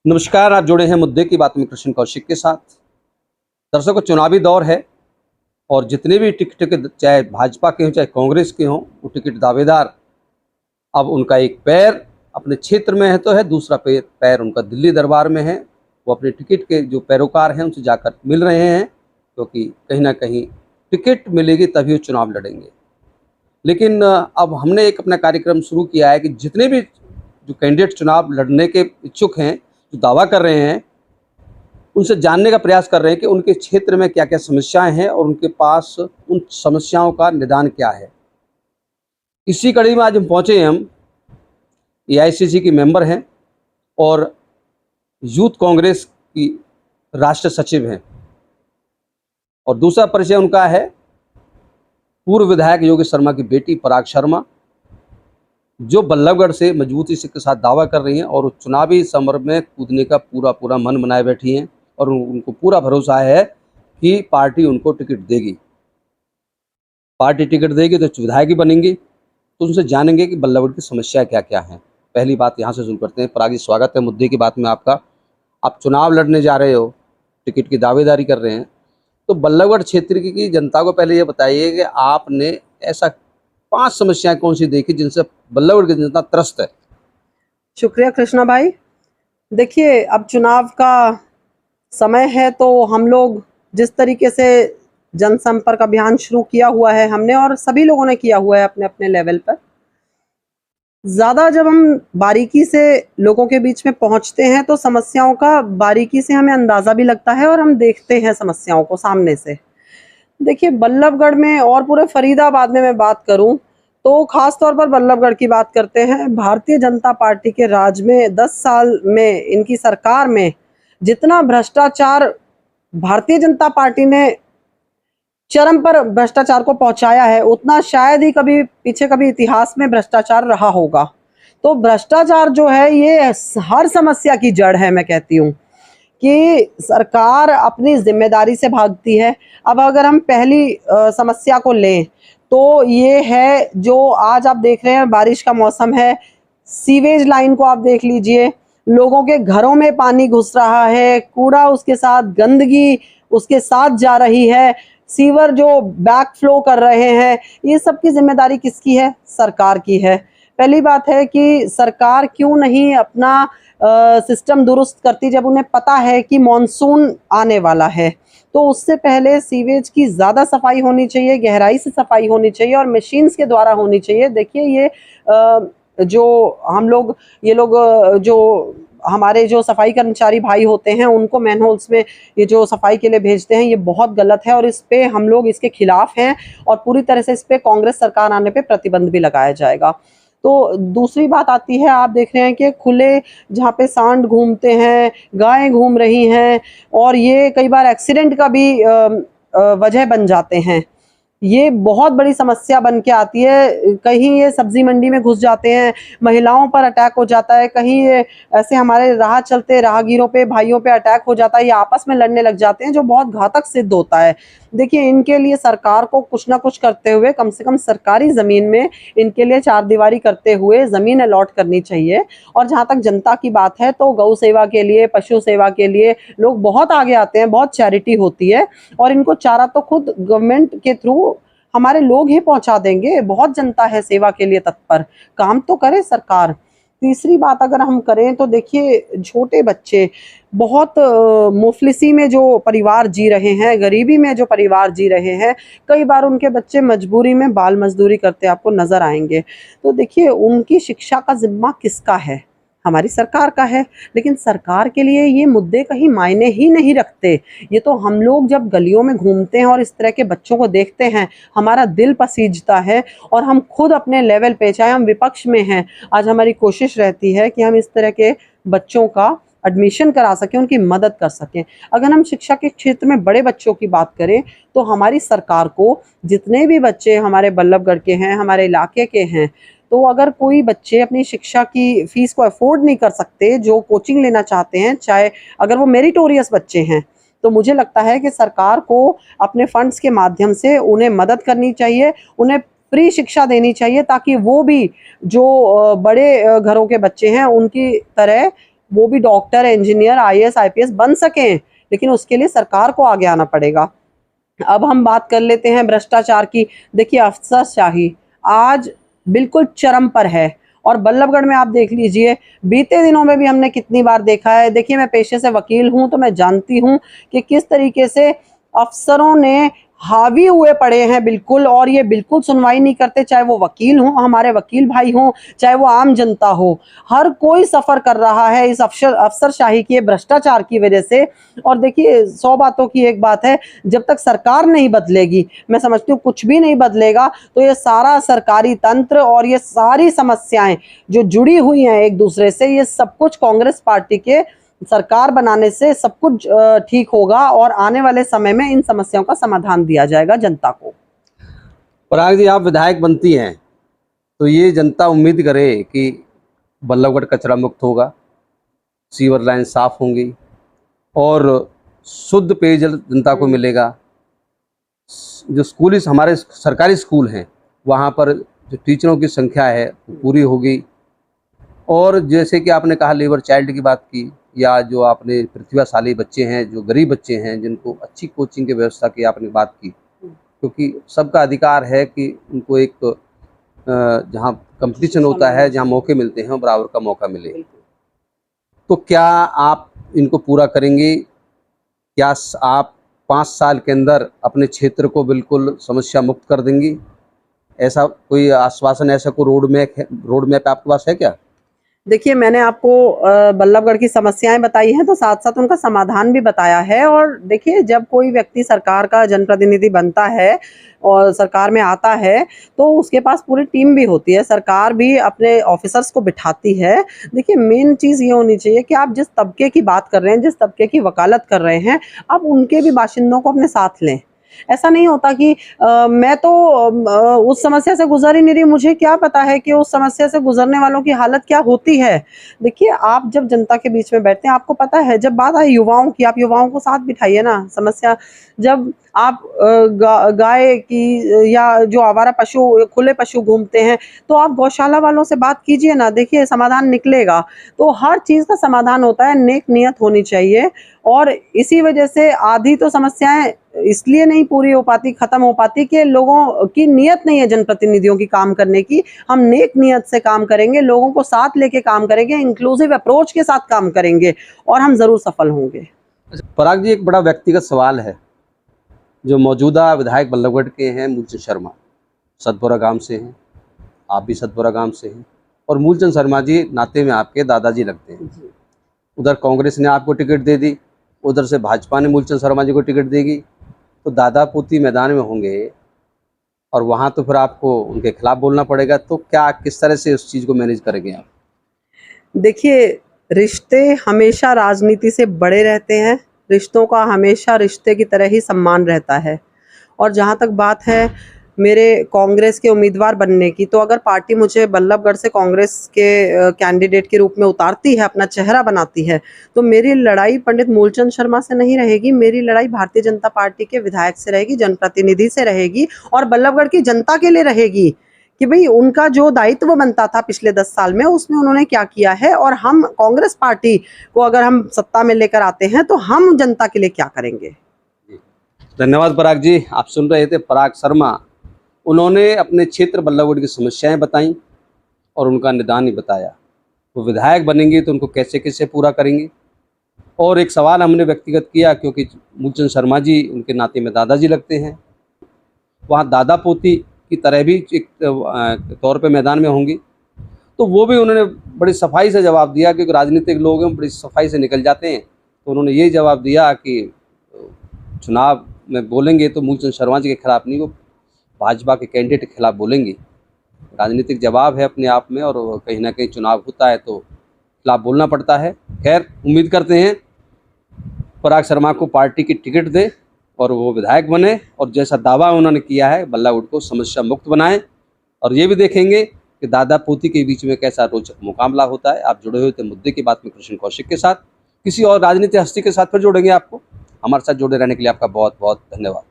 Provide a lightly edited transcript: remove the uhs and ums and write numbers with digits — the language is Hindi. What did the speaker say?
नमस्कार, आप जुड़े हैं मुद्दे की बात में कृष्ण कौशिक के साथ। दरअसल चुनावी दौर है और जितने भी टिकट के चाहे भाजपा के हों चाहे कांग्रेस के हों, वो टिकट दावेदार अब उनका एक पैर अपने क्षेत्र में है तो है, दूसरा पैर उनका दिल्ली दरबार में है। वो अपने टिकट के जो पैरोकार हैं उनसे जाकर मिल रहे हैं, क्योंकि कहीं ना कहीं टिकट मिलेगी तभी वो चुनाव लड़ेंगे। लेकिन अब हमने एक अपना कार्यक्रम शुरू किया है कि जितने भी जो कैंडिडेट चुनाव लड़ने के इच्छुक हैं, जो दावा कर रहे हैं, उनसे जानने का प्रयास कर रहे हैं कि उनके क्षेत्र में क्या क्या समस्याएं हैं और उनके पास उन समस्याओं का निदान क्या है। इसी कड़ी में आज हम पहुंचे हैं। हम एआईसीसी की मेंबर हैं और यूथ कांग्रेस की राष्ट्रीय सचिव हैं, और दूसरा परिचय उनका है पूर्व विधायक योगी शर्मा की बेटी पराग शर्मा, जो बल्लभगढ़ से मजबूती से के साथ दावा कर रही हैं और चुनावी समर में कूदने का पूरा मन बनाए बैठी हैं और उनको पूरा भरोसा है कि पार्टी उनको टिकट देगी। पार्टी टिकट देगी तो विधायक ही बनेंगे। तो उनसे जानेंगे कि बल्लभगढ़ की समस्या क्या क्या हैं। पहली बात यहाँ से शुरू करते हैं। पराग जी, स्वागत है मुद्दे की बात में आपका। आप चुनाव लड़ने जा रहे हो, टिकट की दावेदारी कर रहे हैं, तो बल्लभगढ़ क्षेत्र की जनता को पहले ये बताइए कि आपने ऐसा 5 समस्याएं कौन सी देखी जिनसे बल्लभगढ़ की जनता त्रस्त है। शुक्रिया कृष्णा भाई। देखिए, अब चुनाव का समय है तो हम लोग जिस तरीके से जनसंपर्क अभियान शुरू किया हुआ है हमने, और सभी लोगों ने किया हुआ है अपने अपने लेवल पर, ज़्यादा जब हम बारीकी से लोगों के बीच में पहुंचते हैं तो समस्याओं का बारीकी से हमें अंदाज़ा भी लगता है और हम देखते हैं समस्याओं को सामने से। देखिए, बल्लभगढ़ में और पूरे फरीदाबाद में मैं बात करूं तो खास तौर पर बल्लभगढ़ की बात करते हैं। भारतीय जनता पार्टी के राज में 10 साल में इनकी सरकार में जितना भ्रष्टाचार भारतीय जनता पार्टी ने चरम पर भ्रष्टाचार को पहुंचाया है, उतना शायद ही कभी इतिहास में भ्रष्टाचार रहा होगा। तो भ्रष्टाचार जो है ये हर समस्या की जड़ है। मैं कहती हूँ कि सरकार अपनी जिम्मेदारी से भागती है। अब अगर हम पहली समस्या को लें तो ये है, जो आज आप देख रहे हैं, बारिश का मौसम है, सीवेज लाइन को आप देख लीजिए, लोगों के घरों में पानी घुस रहा है, कूड़ा उसके साथ, गंदगी उसके साथ जा रही है, सीवर जो बैक फ्लो कर रहे हैं, ये सब की जिम्मेदारी किसकी है? सरकार की है। पहली बात है कि सरकार क्यों नहीं अपना सिस्टम दुरुस्त करती जब उन्हें पता है कि मॉनसून आने वाला है। तो उससे पहले सीवेज की ज़्यादा सफाई होनी चाहिए, गहराई से सफाई होनी चाहिए और मशीन्स के द्वारा होनी चाहिए। देखिए, ये जो हम लोग जो हमारे जो सफाई कर्मचारी भाई होते हैं उनको मैनहोल्स में ये जो सफाई के लिए भेजते हैं, ये बहुत गलत है और इस पे हम लोग इसके खिलाफ हैं और पूरी तरह से इस पे कांग्रेस सरकार आने पे प्रतिबंध भी लगाया जाएगा। तो दूसरी बात आती है, आप देख रहे हैं कि खुले जहाँ पे सांड घूमते हैं, गायें घूम रही हैं और ये कई बार एक्सीडेंट का भी वजह बन जाते हैं। ये बहुत बड़ी समस्या बन के आती है। कहीं ये सब्जी मंडी में घुस जाते हैं, महिलाओं पर अटैक हो जाता है, कहीं ये ऐसे हमारे राह चलते राहगीरों पे, भाइयों पे अटैक हो जाता है, ये आपस में लड़ने लग जाते हैं, जो बहुत घातक सिद्ध होता है। देखिए, इनके लिए सरकार को कुछ ना कुछ करते हुए, कम से कम सरकारी ज़मीन में इनके लिए चारदीवारी करते हुए ज़मीन अलॉट करनी चाहिए। और जहाँ तक जनता की बात है तो गौ सेवा के लिए, पशु सेवा के लिए लोग बहुत आगे आते हैं, बहुत चैरिटी होती है और इनको चारा तो खुद गवर्नमेंट के थ्रू हमारे लोग ही पहुंचा देंगे। बहुत जनता है सेवा के लिए तत्पर, काम तो करे सरकार। तीसरी बात अगर हम करें तो देखिए, छोटे बच्चे बहुत मुफलिसी में जो परिवार जी रहे हैं, गरीबी में जो परिवार जी रहे हैं, कई बार उनके बच्चे मजबूरी में बाल मजदूरी करते आपको नजर आएंगे। तो देखिए, उनकी शिक्षा का जिम्मा किसका है? हमारी सरकार का है। लेकिन सरकार के लिए ये मुद्दे कहीं मायने ही नहीं रखते। ये तो हम लोग जब गलियों में घूमते हैं और इस तरह के बच्चों को देखते हैं, हमारा दिल पसीजता है और हम खुद अपने लेवल पे, चाहे हम विपक्ष में हैं, आज हमारी कोशिश रहती है कि हम इस तरह के बच्चों का एडमिशन करा सकें, उनकी मदद कर सकें। अगर हम शिक्षा के क्षेत्र में बड़े बच्चों की बात करें तो हमारी सरकार को जितने भी बच्चे हमारे बल्लभगढ़ के हैं, हमारे इलाके के हैं, तो अगर कोई बच्चे अपनी शिक्षा की फीस को अफोर्ड नहीं कर सकते, जो कोचिंग लेना चाहते हैं, चाहे अगर वो मेरिटोरियस बच्चे हैं, तो मुझे लगता है कि सरकार को अपने फंड्स के माध्यम से उन्हें मदद करनी चाहिए, उन्हें फ्री शिक्षा देनी चाहिए, ताकि वो भी जो बड़े घरों के बच्चे हैं उनकी तरह वो भी डॉक्टर, इंजीनियर, IAS, IPS बन सकें, लेकिन उसके लिए सरकार को आगे आना पड़ेगा। अब हम बात कर लेते हैं भ्रष्टाचार की। देखिए, अफसरशाही आज बिल्कुल चरम पर है और बल्लभगढ़ में आप देख लीजिए, बीते दिनों में भी हमने कितनी बार देखा है। देखिए, मैं पेशे से वकील हूं तो मैं जानती हूं कि किस तरीके से अफसरों ने हावी हुए पड़े हैं बिल्कुल, और ये बिल्कुल सुनवाई नहीं करते, चाहे वो वकील हों, हमारे वकील भाई हों, चाहे वो आम जनता हो। हर कोई सफ़र कर रहा है इस अफसरशाही की, भ्रष्टाचार की वजह से। और देखिए, 100 बातों की एक बात है, जब तक सरकार नहीं बदलेगी, मैं समझती हूँ कुछ भी नहीं बदलेगा, तो ये सारा सरकारी तंत्र और ये सारी समस्याएं जो जुड़ी हुई हैं एक दूसरे से, ये सब कुछ कांग्रेस पार्टी के सरकार बनाने से सब कुछ ठीक होगा और आने वाले समय में इन समस्याओं का समाधान दिया जाएगा जनता को। पराग जी, आप विधायक बनती हैं तो ये जनता उम्मीद करे कि बल्लभगढ़ कचरा मुक्त होगा, सीवर लाइन साफ होंगी और शुद्ध पेयजल जनता को मिलेगा। जो स्कूल हमारे सरकारी स्कूल हैं वहाँ पर जो टीचरों की संख्या है वो पूरी होगी। और जैसे कि आपने कहा लेबर चाइल्ड की बात की, या जो आपने प्रतिभाशाली बच्चे हैं, जो गरीब बच्चे हैं, जिनको अच्छी कोचिंग की व्यवस्था की आपने बात की, क्योंकि सबका अधिकार है कि उनको एक जहाँ कंपटीशन होता है, जहाँ मौके मिलते हैं, बराबर का मौका मिले। तो क्या आप इनको पूरा करेंगे? क्या आप 5 साल के अंदर अपने क्षेत्र को बिल्कुल समस्या मुक्त कर देंगी? ऐसा कोई आश्वासन, ऐसा कोई रोड मैप आपके पास है क्या? देखिए, मैंने आपको बल्लभगढ़ की समस्याएं बताई हैं, तो साथ साथ उनका समाधान भी बताया है। और देखिए, जब कोई व्यक्ति सरकार का जनप्रतिनिधि बनता है और सरकार में आता है, तो उसके पास पूरी टीम भी होती है, सरकार भी अपने ऑफिसर्स को बिठाती है। देखिए, मेन चीज़ ये होनी चाहिए कि आप जिस तबके की बात कर रहे हैं, जिस तबके की वकालत कर रहे हैं, आप उनके भी बाशिंदों को अपने साथ लें। ऐसा नहीं होता कि मैं तो उस समस्या से गुजर ही नहीं रही, मुझे क्या पता है कि उस समस्या से गुजरने वालों की हालत क्या होती है। देखिए, आप जब जनता के बीच में बैठते हैं, आपको पता है, जब बात आए युवाओं की, आप युवाओं को साथ बिठाइए ना। समस्या जब आप गाय की या जो आवारा पशु, खुले पशु घूमते हैं, तो आप गौशाला वालों से बात कीजिए ना, देखिए समाधान निकलेगा। तो हर चीज़ का समाधान होता है, नेक नियत होनी चाहिए। और इसी वजह से आधी तो समस्याएं इसलिए नहीं पूरी हो पाती, खत्म हो पाती कि लोगों की नियत नहीं है जनप्रतिनिधियों की काम करने की। हम नेक नियत से काम करेंगे, लोगों को साथ लेके काम करेंगे, इंक्लूसिव अप्रोच के साथ काम करेंगे और हम जरूर सफल होंगे। पराग जी, एक बड़ा व्यक्तिगत सवाल है। जो मौजूदा विधायक बल्लभगढ़ के हैं मूलचंद शर्मा, सतपुरा गांव से हैं, आप भी सतपुरा गांव से हैं, और मूलचंद शर्मा जी नाते में आपके दादाजी लगते हैं। उधर कांग्रेस ने आपको टिकट दे दी, उधर से भाजपा ने मूलचंद शर्मा जी को टिकट देगी, तो दादा पोती मैदान में होंगे और वहाँ तो फिर आपको उनके खिलाफ बोलना पड़ेगा। तो क्या किस तरह से उस चीज़ को मैनेज करेंगे आप? देखिए, रिश्ते हमेशा राजनीति से बड़े रहते हैं, रिश्तों का हमेशा रिश्ते की तरह ही सम्मान रहता है। और जहाँ तक बात है मेरे कांग्रेस के उम्मीदवार बनने की, तो अगर पार्टी मुझे बल्लभगढ़ से कांग्रेस के कैंडिडेट के रूप में उतारती है, अपना चेहरा बनाती है, तो मेरी लड़ाई पंडित मूलचंद शर्मा से नहीं रहेगी, मेरी लड़ाई भारतीय जनता पार्टी के विधायक से रहेगी, जनप्रतिनिधि से रहेगी और बल्लभगढ़ की जनता के लिए रहेगी कि भाई उनका जो दायित्व बनता था पिछले 10 साल में, उसमें उन्होंने क्या किया है, और हम कांग्रेस पार्टी को अगर हम सत्ता में लेकर आते हैं तो हम जनता के लिए क्या करेंगे। धन्यवाद पराग जी। आप सुन रहे थे पराग शर्मा। उन्होंने अपने क्षेत्र बल्लभगढ़ की समस्याएं बताई और उनका निदान ही बताया। वो विधायक बनेंगे तो उनको कैसे कैसे पूरा करेंगे। और एक सवाल हमने व्यक्तिगत किया, क्योंकि मूलचंद शर्मा जी उनके नाते में दादाजी लगते हैं, वहाँ दादा पोती की तरह भी एक तौर पे मैदान में होंगी। तो वो भी उन्होंने बड़ी सफाई से जवाब दिया, क्योंकि राजनीतिक लोग हैं, बड़ी सफाई से निकल जाते हैं। तो उन्होंने ये जवाब दिया कि चुनाव में बोलेंगे तो मूलचंद शर्मा जी के खिलाफ नहीं, वो भाजपा के कैंडिडेट के खिलाफ बोलेंगे। राजनीतिक जवाब है अपने आप में, और कहीं ना कहीं चुनाव होता है तो खिलाफ बोलना पड़ता है। खैर, उम्मीद करते हैं पराग शर्मा को पार्टी की टिकट दे और वो विधायक बने, और जैसा दावा उन्होंने किया है बल्लभगढ़ को समस्या मुक्त बनाएं। और ये भी देखेंगे कि दादा पोती के बीच में कैसा रोचक मुकाबला होता है। आप जुड़े हुए थे मुद्दे की बात में कृष्ण कौशिक के साथ। किसी और राजनीतिक हस्ती के साथ फिर जोड़ेंगे आपको। हमारे साथ जुड़े रहने के लिए आपका बहुत बहुत धन्यवाद।